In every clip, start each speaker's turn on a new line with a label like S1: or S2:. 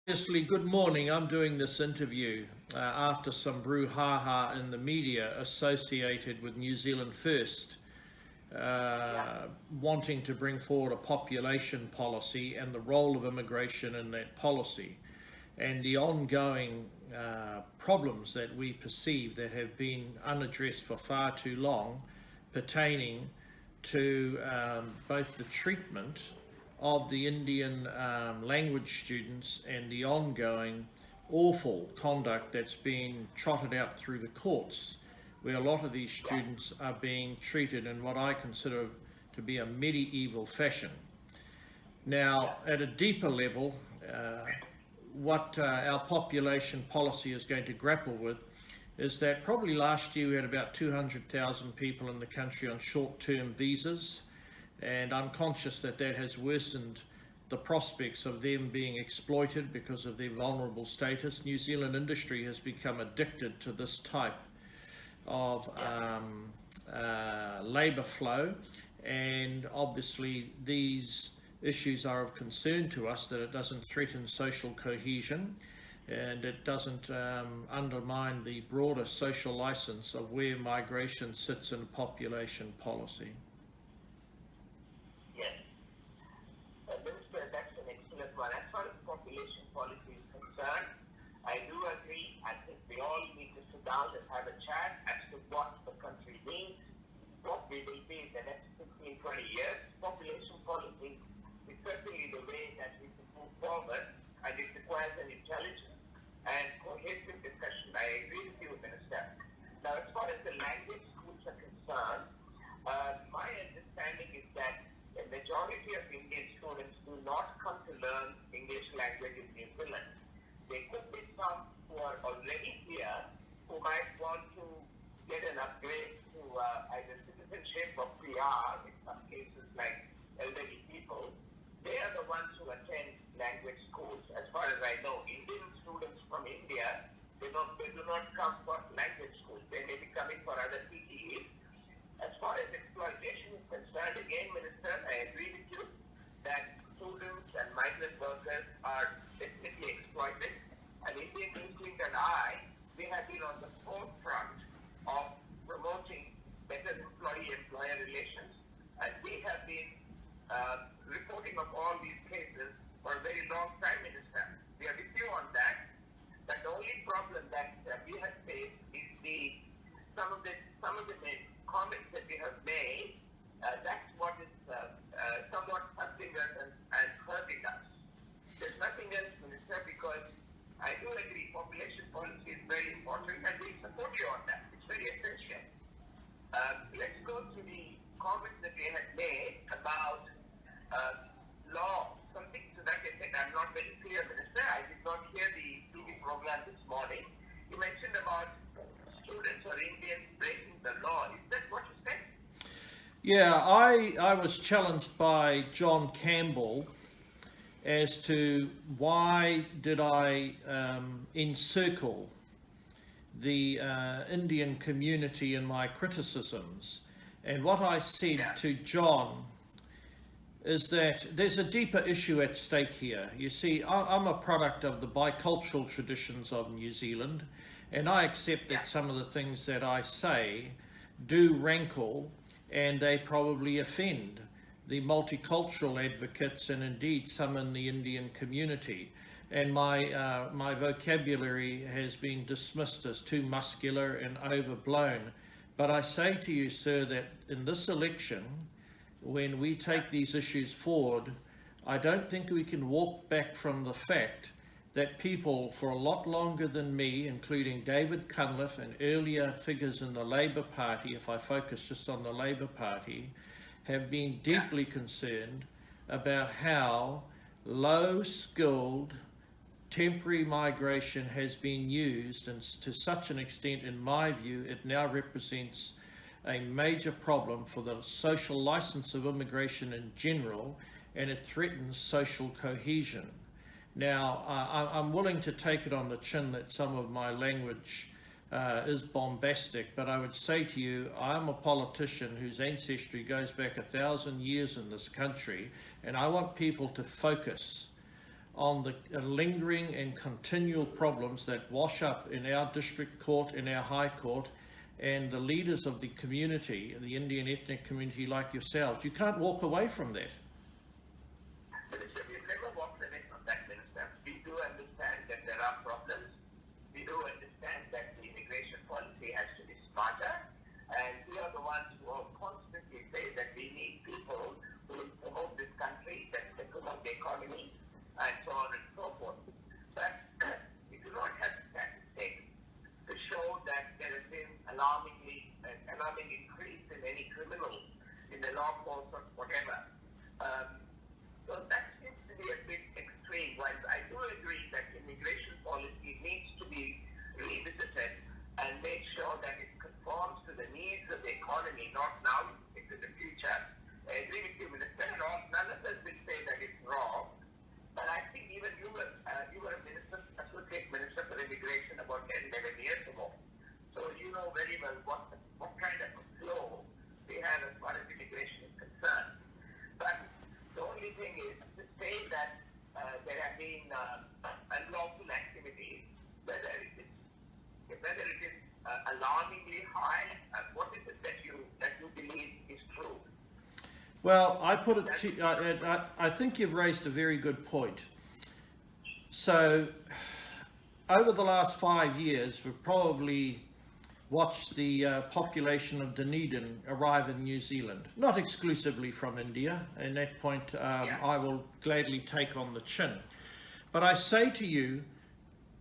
S1: Obviously, good morning. I'm doing this interview after some brouhaha in the media associated with New Zealand First wanting to bring forward a population policy and the role of immigration in that policy, and the ongoing problems that we perceive that have been unaddressed for far too long pertaining to both the treatment of the Indian language students and the ongoing awful conduct that's being trotted out through the courts, where a lot of these students are being treated in what I consider to be a medieval fashion. Now, at a deeper level, what our population policy is going to grapple with is that probably last year we had about 200,000 people in the country on short-term visas, and I'm conscious that that has worsened the prospects of them being exploited because of their vulnerable status. New Zealand industry has become addicted to this type of labour flow, and obviously these issues are of concern to us, that it doesn't threaten social cohesion and it doesn't undermine the broader social license of where migration sits in population policy.
S2: Yes, Minister, that's an excellent one. As far as population policy is concerned, I do agree. I think we all need to sit down and have a chat as to what the country needs, what we will be in the next 15, 20 years. Population policy is certainly the way that we can move forward, and it requires an intelligent and cohesive discussion. I agree with you, Minister. Now, as far as the language schools are concerned, my understanding is that the majority of Indian students do not come to learn English language in New Zealand. There could be some who are already here who might want to get an upgrade to either citizenship or PR, in some cases like elderly people. They are the ones who attend language schools. As far as I know, Indian students from India, they do not come for language schools. They may be coming for other PTEs. As far as exploitation is concerned, again, Minister, I agree with you that students and migrant workers are definitely exploited. And Indian Newslink and we have been on the forefront of promoting better employee-employer relations. And we have been reporting of all these cases for a very long time, Minister. We are with you on that. But the only problem that we have faced is some of the comments that we have made. That's what is somewhat hurting us and hurting us. There's nothing else, Minister, because I do agree population policy is very important, and we support you on that. It's very essential. Let's go to the comments that we had made about law, something to that effect. I'm not very clear, Minister. I did not hear the TV program this morning. You mentioned about students or Indians breaking the law. Is that what you said?
S1: Yeah, I was challenged by John Campbell as to why did I encircle the Indian community in my criticisms. And what I said to John is that there's a deeper issue at stake here. You see, I'm a product of the bicultural traditions of New Zealand, and I accept that some of the things that I say do rankle, and they probably offend the multicultural advocates and indeed some in the Indian community. And my vocabulary has been dismissed as too muscular and overblown. But I say to you, sir, that in this election, when we take these issues forward, I don't think we can walk back from the fact that people for a lot longer than me, including David Cunliffe and earlier figures in the Labour Party, if I focus just on the Labour Party, have been deeply concerned about how low-skilled temporary migration has been used, and to such an extent, in my view, it now represents a major problem for the social license of immigration in general, and it threatens social cohesion. Now, I'm willing to take it on the chin that some of my language is bombastic, but I would say to you, I'm a politician whose ancestry goes back 1,000 years in this country, and I want people to focus on the lingering and continual problems that wash up in our district court, in our high court, and the leaders of the community, the Indian ethnic community like yourselves. You can't walk away from that.
S2: Minister, we've never walked away from that, Minister. We do understand that there are problems. We do understand that the immigration policy has to be smarter. And we are the ones who are constantly say that we need people who will promote this country, that will promote the economy, and so on and so forth. But we do not have statistics to show that there has been alarming increase in any criminal in the law courts or whatever. So that seems to be a bit extreme. While I do agree that immigration policy needs to be revisited and make sure that it conforms to the needs of the economy, not now, into the future. I agree with you, Minister. None of us will say that it's wrong. But I think even you were a minister, associate minister for immigration about 10, 11 years ago. So you know very well what kind of a flow we have as far as immigration is concerned. But the only thing is to say that there have been unlawful activities, whether it is alarmingly high, what is it that you believe is true?
S1: Well, I put it to I think you've raised a very good point. So, over the last 5 years, we've probably watched the population of Dunedin arrive in New Zealand, not exclusively from India, and that point I will gladly take on the chin. But I say to you,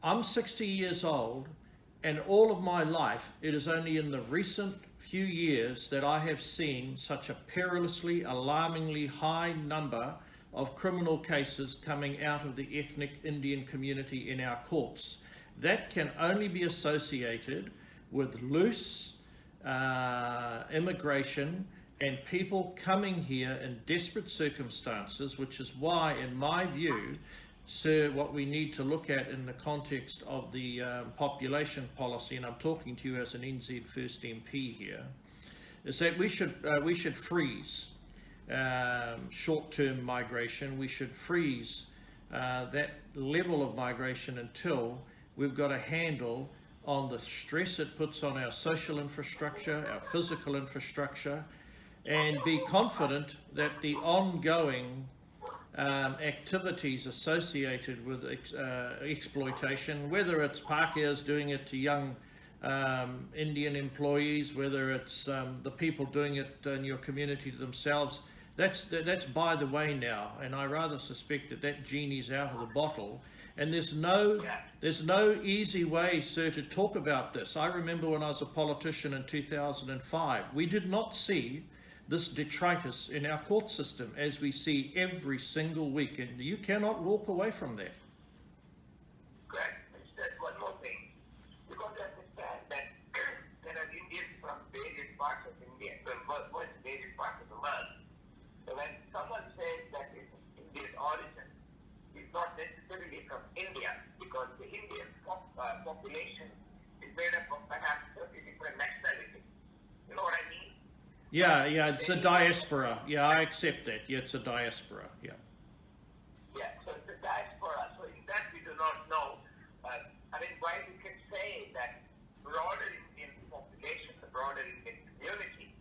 S1: I'm 60 years old, and all of my life, it is only in the recent few years that I have seen such a perilously, alarmingly high number of criminal cases coming out of the ethnic Indian community in our courts. That can only be associated with loose immigration and people coming here in desperate circumstances, which is why, in my view, sir, what we need to look at in the context of the population policy, and I'm talking to you as an NZ First MP here, is that we should freeze short-term migration. We should freeze that level of migration until we've got a handle on the stress it puts on our social infrastructure, our physical infrastructure, and be confident that the ongoing activities associated with exploitation, whether it's Pākehās doing it to young Indian employees, whether it's the people doing it in your community to themselves, that's by the way now, and I rather suspect that genie's out of the bottle. And there's no easy way, sir, to talk about this. I remember when I was a politician in 2005, we did not see this detritus in our court system as we see every single week, and you cannot walk away from that.
S2: Correct. One more thing. You've got to understand that there are Indians from various parts of India, various parts of the world. So when someone says that it's Indian origin, it's not necessarily from India, because the Indian population is made up of perhaps 30 different nationalities. You know what I mean?
S1: Yeah, it's a diaspora. Yeah, I accept that. Yeah, it's a diaspora. Yeah.
S2: Yeah, so it's a diaspora. So in that we do not know. While we can say that broader Indian population, the broader Indian community,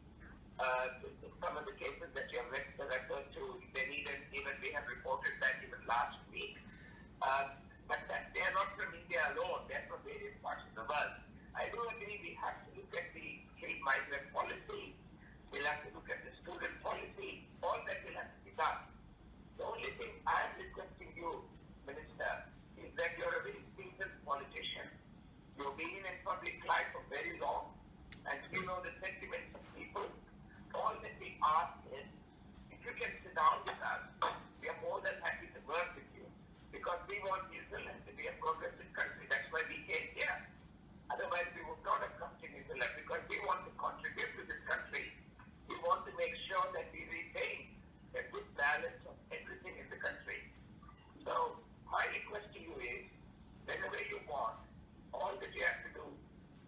S2: some of the cases that you have referred to, even we have reported that even last week. But that they are not from India alone, they are from various parts of the world. I do agree we have to look at the trade migrant policy, we'll have to look at the student policy, all that will have to be done. The only thing I am requesting you, Minister, is that you're a very seasoned politician. You've been in public life for very long, and you know the sentiments of people. All that we ask is, if you can sit down with us, we are more than happy to work with you, because we want New Zealand to be a progressive country. That's why we came here. Otherwise, we would not have come to New Zealand, because we want to contribute to this country. We want to make sure that we retain a good balance of everything in the country. So, my request to you is, whenever you want, all that you have to do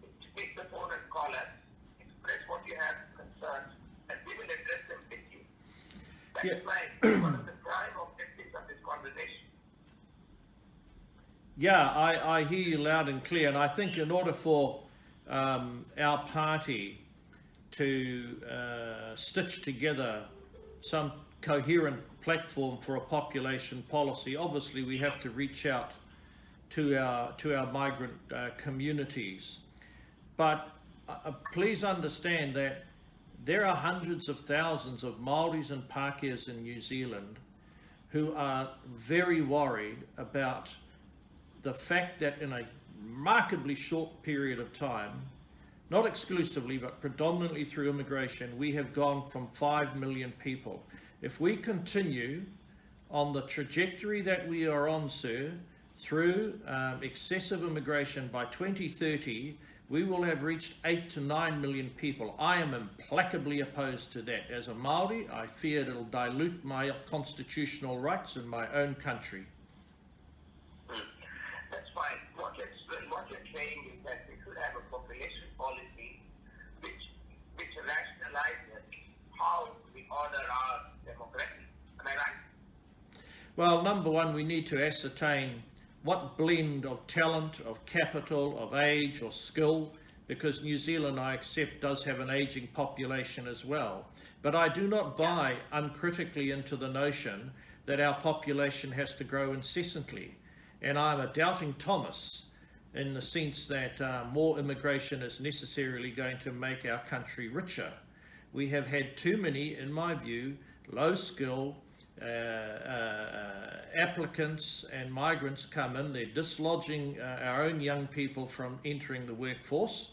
S2: is to pick the phone and call us, express what you have concerns, and we will address them with you. That's one of the prime objectives of this conversation.
S1: Yeah, I hear you loud and clear, and I think in order for our party to stitch together some coherent platform for a population policy, obviously we have to reach out to our migrant communities. But please understand that there are hundreds of thousands of Maoris and Pākehās in New Zealand who are very worried about the fact that in a remarkably short period of time, not exclusively but predominantly through immigration, we have gone from 5 million people. If we continue on the trajectory that we are on, sir, through excessive immigration, by 2030, we will have reached 8 to 9 million people. I am implacably opposed to that. As a Maori, I fear it'll dilute my constitutional rights in my own country.
S2: That's fine. What you're saying is that we should have a population policy which rationalizes how we order our demography. Am I right?
S1: Well, number one, we need to ascertain what blend of talent, of capital, of age or skill, because New Zealand, I accept, does have an aging population as well. But I do not buy uncritically into the notion that our population has to grow incessantly. And I'm a doubting Thomas in the sense that more immigration is necessarily going to make our country richer. We have had too many, in my view, low skill applicants and migrants come in. They're dislodging our own young people from entering the workforce.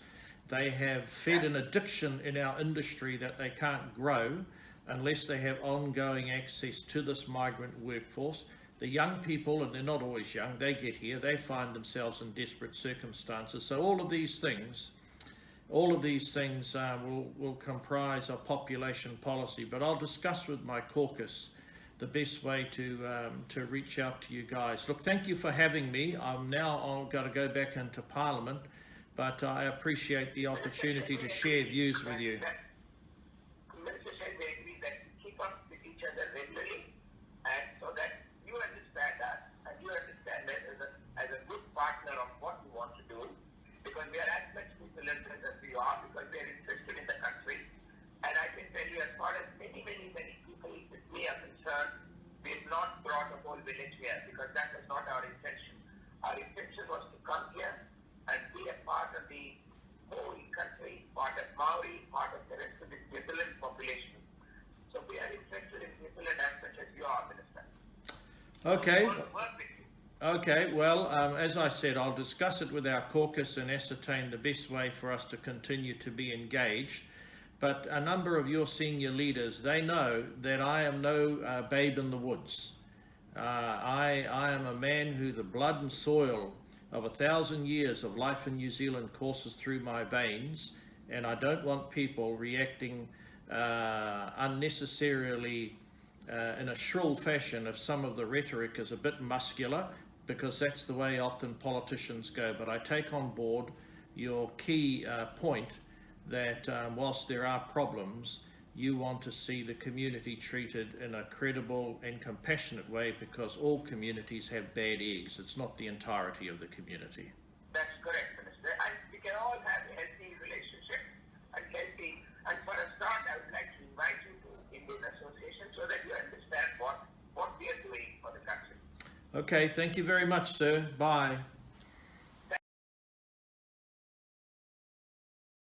S1: They have fed an addiction in our industry that they can't grow unless they have ongoing access to this migrant workforce. The young people, and they're not always young, they get here, they find themselves in desperate circumstances. So all of these things will comprise a population policy. But I'll discuss with my caucus the best way to reach out to you guys. Look, thank you for having me. I've got to go back into Parliament, but I appreciate the opportunity to share views with you.
S2: Mr. Shane, we agree that we keep up with each other regularly, and so that you understand us and you understand us as a good partner of what we want to do, because we are as much people interested as we are, because we are interested in the country. And I can tell you, as far as many people with me are concerned, we have not brought a whole village here, because that was not our intention. Our intention was to come here and be a part of the whole country, part of Maori, part of the rest of the New Zealand population. So we are interested in New Zealand as much as you are, Minister.
S1: Okay.
S2: So we work with you.
S1: Okay, well, as I said, I'll discuss it with our caucus and ascertain the best way for us to continue to be engaged. But a number of your senior leaders, they know that I am no babe in the woods. I am a man who the blood and soil of 1,000 years of life in New Zealand courses through my veins, and I don't want people reacting unnecessarily in a shrill fashion if some of the rhetoric is a bit muscular, because that's the way often politicians go. But I take on board your key point that whilst there are problems, you want to see the community treated in a credible and compassionate way, because all communities have bad eggs. It's not the entirety of the community.
S2: That's correct, Minister. And we can all have a healthy relationship and for a start, I would like to invite you to Indian Association so that you understand what we are doing for the country.
S1: Okay, thank you very much, sir. Bye.